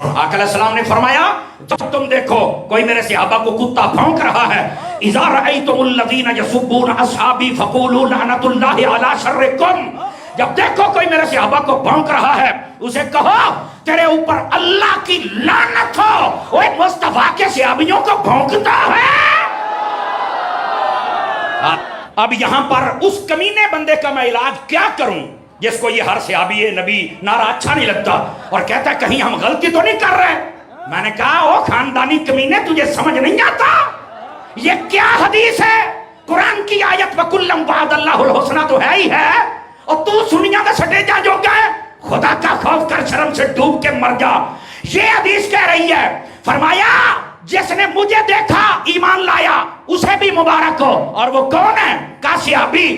आका अलैहिस्सलाम ने फरमाया जब तुम देखो कोई मेरे सहाबा को कुत्ता भौंक रहा है, इज़ा रअयतुमुल लज़ीना यसुब्बूना अस्हाबी फक़ूलू लअनतुल्लाहि अला शर्रिकुम, जब देखो कोई मेरे सहाबा को भौंक रहा है उसे कहो तेरे ऊपर अल्लाह की लानत हो। ओए मुस्तफा के सहाबियों को भौंकता है। अब यहां पर उस कमीने बंदे का मैं इलाज क्या करूं जिसको ये हर सहाबी नबी नारा अच्छा नहीं लगता और कहता है कहीं हम गलती तो नहीं कर रहे। मैंने कहा ओ खानदानी कमीने तुझे समझ नहीं आता ये क्या हदीस है? कुरान की आयत वकुल्लम वअदल्लाहुल हुस्ना तो है ही है और तू सुनिया का सटेजा जो गए खुदा का खौफ कर शर्म से डूब के मर जा। ये हदीस कह रही है, फरमाया जिसने मुझे देखा ईमान लाया उसे भी मुबारक हो। और वो कौन है? का सहाबी,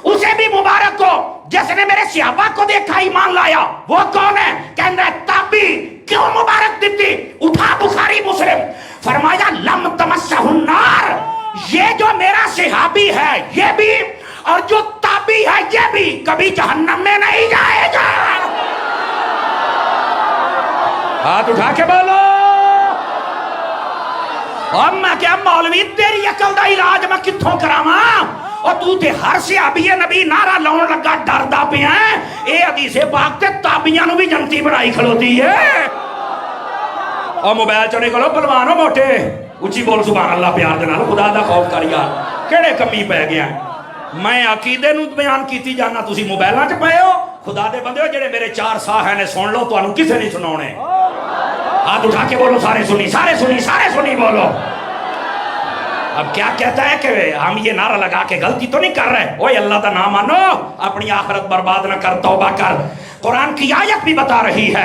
उसे भी मुबारक हो। जिसने मेरे सहाबा को देखा ईमान लाया वो कौन है? कहना ताबी। क्यों मुबारक देती? उठा बुखारी मुस्लिम, फरमाया लम तमस्सहुन्नार, ये जो मेरा सहाबी है ये भी और जो ताबी है ये भी कभी जहन्नम में नहीं जाएगा। हाथ उठा के बोलो। अब मैं क्या मौलवी तेरी अकल दा इलाज मैं कित्थों करावां और तू ते हर सहाबी नबी नारा लाउन लगा डरदा पिया है। ये हदीसे पाक ते ताबियां नु भी जनती बनाई खलोती है। और मोबाइल चो निकलो पलवानो मोटे उच्ची बोल सुभान अल्लाह प्यार दे नाल खुदा दा खौफ कर यार केड़े कमी पै गया। मैं अकीदे नु बयान कीती जाना तुसी मोबाइलां च पए हो। खुदा दे बंदे हो जेड़े मेरे चार साह है ने सुन लो तुहानू किसे नहीं सुनाने। हाथ उठा के बोलो सारे सुनी सारे सुनी सारे सुनी बोलो। अब क्या कहता है कि हम ये नारा लगा के गलती तो नहीं कर रहे। ओए अल्लाह का नाम मानो अपनी आखिरत बर्बाद न कर, तौबा कर। कुरान की आयत भी बता रही है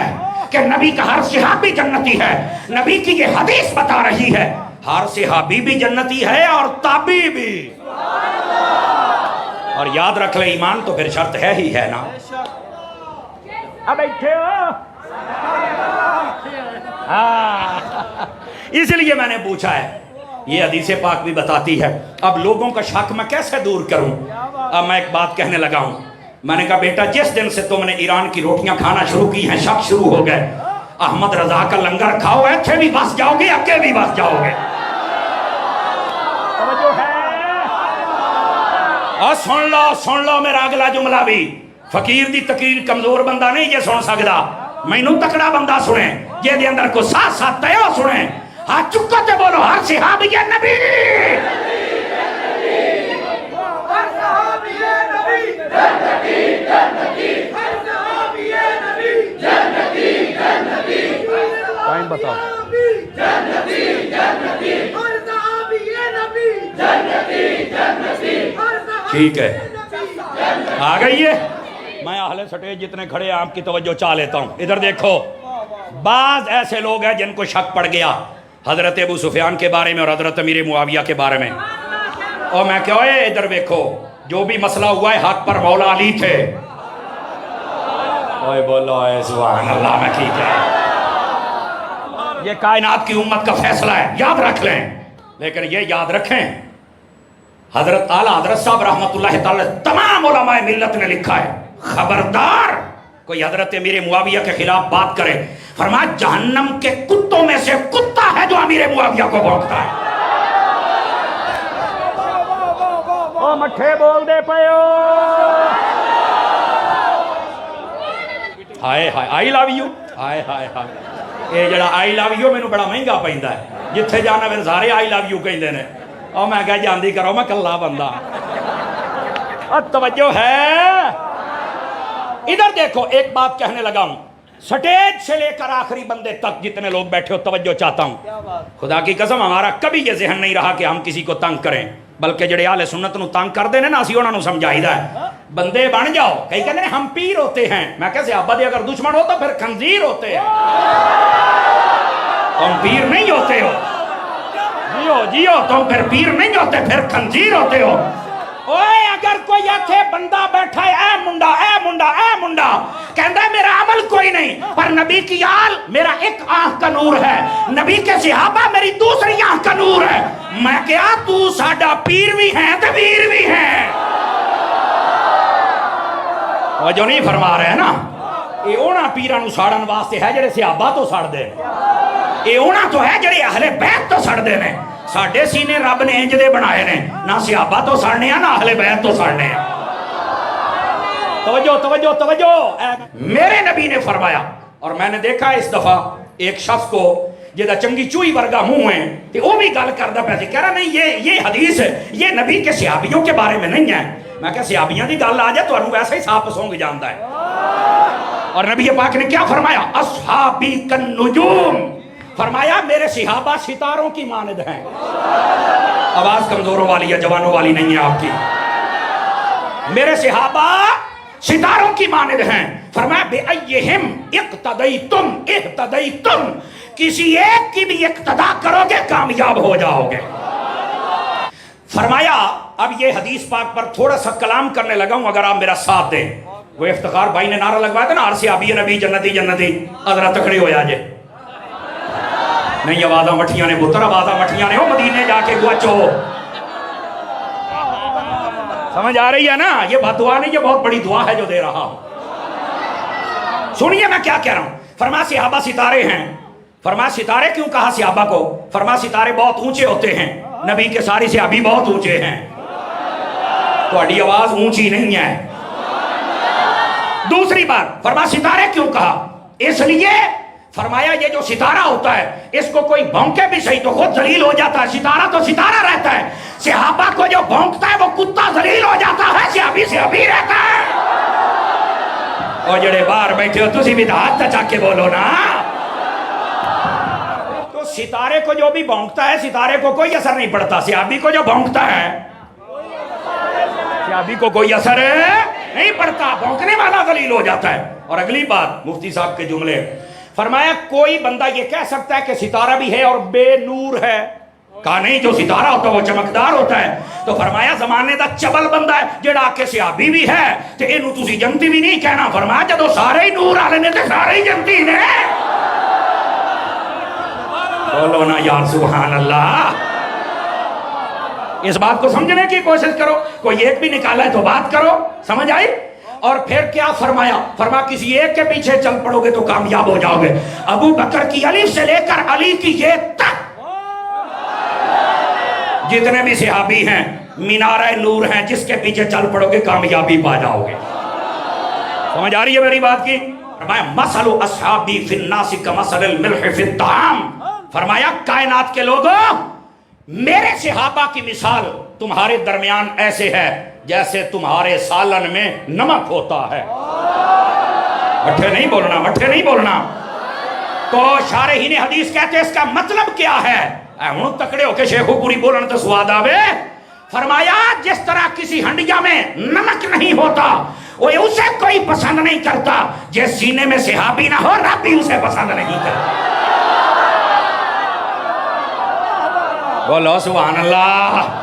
कि नबी का हर सहाबी जन्नती है। नबी की ये हदीस बता रही है हर सहाबी भी जन्नती है और ताबी भी। और याद रख ले ईमान तो फिर शर्त है ही है ना। अब बैठे हो इसलिए मैंने पूछा है। ये हदीस पाक भी बताती है। अब लोगों का शक मैं कैसे दूर करूं? अब मैं एक बात कहने लगा हूं। मैंने कहा बेटा जिस दिन से तुमने ईरान की रोटियां खाना शुरू की हैं शक शुरू हो गए। अहमद रजा का लंगर खाओ ऐसे भी बस जाओगे अके भी बस जाओगे। और सुन लो मेरा अगला जुमला भी। फकीर दी तकरीर कमजोर बंदा नहीं ये सुन सकता, मैनू तकड़ा बंदा सुने जे अंदर को साथ साथ तय सुने। हाथ चुको ते बोलो हर सहाबी नबी, टाइम बताओ। ठीक है आ गई है। मैं आहले सटे जितने खड़े आपकी तवज्जो चाह लेता हूं। इधर देखो बाज ऐसे लोग हैं जिनको शक पड़ गया हजरत अबू सुफियान के बारे में और हजरत अमीर मुआविया के बारे में। और मैं क्या है इधर देखो जो भी मसला हुआ है हक पर मौला अली थे। ओए बोलो सुभान अल्लाह में ठीक है। ये कायनात की उम्मत का फैसला है याद रख लें। लेकिन ये याद रखें हजरत आला हजरत साहब रहमतुल्लाह ताला तमाम उलमाए मिल्लत ने लिखा है खबरदार कोई हजरत अमीर मुआविया के खिलाफ बात करे। फरमाया जहन्नम के कुत्तों में से कुत्ता है जो अमीर मुआविया को भौंकता है। ओ मठे बोल दे पयो हाय हाय आई लव यू हाय हाय हाय। ये जरा आई लव यू मैनू बड़ा महंगा पैंदा है। जिथे जाना फिर सारे आई लव यू कहते हैं। और मैं कह जानती करो मैं कल्ला बंदा। तवज्जो है। इधर देखो एक बात कहने लगा हूं स्टेज से लेकर आखिरी बंदे तक जितने लोग बैठे हो तवज्जो चाहता हूं। खुदा की कसम हमारा कभी ये ज़हन नहीं रहा कि हम किसी को तंग करें, बल्कि जेड़े आले सुन्नत नूं तंग करते हैं ना असीं उन्हां नूं समझाईदा है बंदे बन जाओ। कई कहते हैं हम पीर होते हैं। मैं कैसे सहाबा दे अगर दुश्मन हो तो फिर खंजीर होते हैं। तुम पीर नहीं होते हो। जियो जियो तुम फिर पीर नहीं होते फिर खंजीर होते हो। ओए अगर कोई इत्थे बंदा बैठा है ए मुंडा ए मुंडा ए मुंडा कहता है मेरा अमल कोई नहीं पर नबी की आल मेरा एक आंख का नूर है, नबी के सहाबा मेरी दूसरी आंख का नूर है। मैं क्या तू साडा पीर भी है तो वीर भी है। वो जो नहीं फरमा रहे हैं ना ये उन्हां पीरां नूं साड़न वास्ते है जिहड़े सहाबा तो सड़दे ने, ये उन्हां तो है जिहड़े अहले बैत तो सड़दे ने। साडे सीने रब ने इंज दे बनाए ने, ना सहाबा तो सड़ने आ ना अहले बैत तो सड़ने आ। तवज्जो तवज्जो तवज्जो। मेरे नबी ने फरमाया, और मैंने देखा इस दफा एक शख्स को जिहदा चंगी चूही वर्गा मुंह है ते वो भी गल करदा पिया सी, कह रहा नहीं ये हदीस ये नबी के सहाबियों के बारे में नहीं है। मैं कहा सहाबियों की गल आ जाए तो वैसे ही साफ सूंघ जाता है। और नबी पाक ने क्या फरमाया, अस्हाबी कन्नुजूम, फरमाया मेरे सहाबा सितारों की मानद हैं। आवाज कमजोरों वाली है, जवानों वाली नहीं है आपकी। मेरे सहाबा सितारों की मानद हैं। फरमाया बेअय्यिहिम इक्तदैतुम इह्तदैतुम, किसी एक की भी इक्तदा करोगे कामयाब हो जाओगे। फरमाया अब ये हदीस पाक पर थोड़ा सा कलाम करने लगा हूं, अगर आप मेरा साथ दें। वो इफ्तिखार भाई ने नारा लगवाया था ना, हर सहाबी नबी जन्नती जन्नती, अदरा तकड़े हो जाए नहीं। आवाजा मठियां ने पुत्र, आवाजा मठियां ने, ओ मदीने जाके गुआचो। समझ आ रही है ना? ये बददुआ नहीं, ये बहुत बड़ी दुआ है जो दे रहा हूं। सुनिए मैं क्या कह रहा हूं। फरमा सहाबा सितारे हैं। फरमा सितारे क्यों कहा सहाबा को? फरमा सितारे बहुत ऊंचे होते हैं, नबी के सारी सहाबी बहुत ऊंचे हैं। तुम्हारी आवाज ऊंची नहीं है। दूसरी बात, फरमा सितारे क्यों कहा? इसलिए फरमाया ये जो सितारा होता है इसको कोई भौंके भी सही तो खुद जलील हो जाता है। सितारा तो सितारा रहता है, सहाबा को जो भौंकता है वो कुत्ता जलील हो जाता है, सहाबी सहाबी रहता है। और जड़े बाहर बैठे हो तुसी भी हाथ तचा के बोलो ना। तो सितारे को जो भी भौंकता है, सितारे को कोई असर नहीं पड़ता। सहाबी को जो भौंकता है, सहाबी को कोई असर नहीं पड़ता, भौंकने वाला जलील हो जाता है। और अगली बात, मुफ्ती साहब के जुमले, फरमाया कोई बंदा ये कह सकता है कि सितारा भी है और बेनूर है? कहा नहीं, जो सितारा होता है वो चमकदार होता है। तो फरमाया जमाने का चबल बंदा है जेड़ा आके सहाबी भी है तो इनू तुसी जनती भी नहीं कहना। फरमाया जदों सारे ही नूर वाले ने ते सारे ही जनती ने। बोलो ना यार सुभान अल्लाह। इस बात को समझने की कोशिश करो, कोई एक भी निकाला है तो बात करो, समझ आई? और फिर क्या फरमाया? फरमा किसी एक के पीछे चल पड़ोगे तो कामयाब हो जाओगे। अबू बकर की अलीफ से लेकर अली की ये तक जितने भी सहाबी हैं मीनारे नूर हैं, जिसके पीछे चल पड़ोगे कामयाबी पा जाओगे। समझ आ रही है मेरी बात की? फरमाया मसलु अस्हाबी फिन्नासी कमसलिल मिल्हि फित्ताम, फरमाया कायनात के लोगों मेरे सहाबा की मिसाल तुम्हारे दरमियान ऐसे है जैसे तुम्हारे सालन में नमक होता है। मठे नहीं बोलना, मठे नहीं बोलना। तो शारहीन हदीस कहते हैं इसका मतलब क्या है? हूं तकड़े होके शेखो पूरी बोलने तो स्वाद आवे। फरमाया जिस तरह किसी हंडिया में नमक नहीं होता वो उसे कोई पसंद नहीं करता, जिस सीने में सहाबी ना हो रब भी उसे पसंद नहीं करता। बोलो सुभान अल्लाह।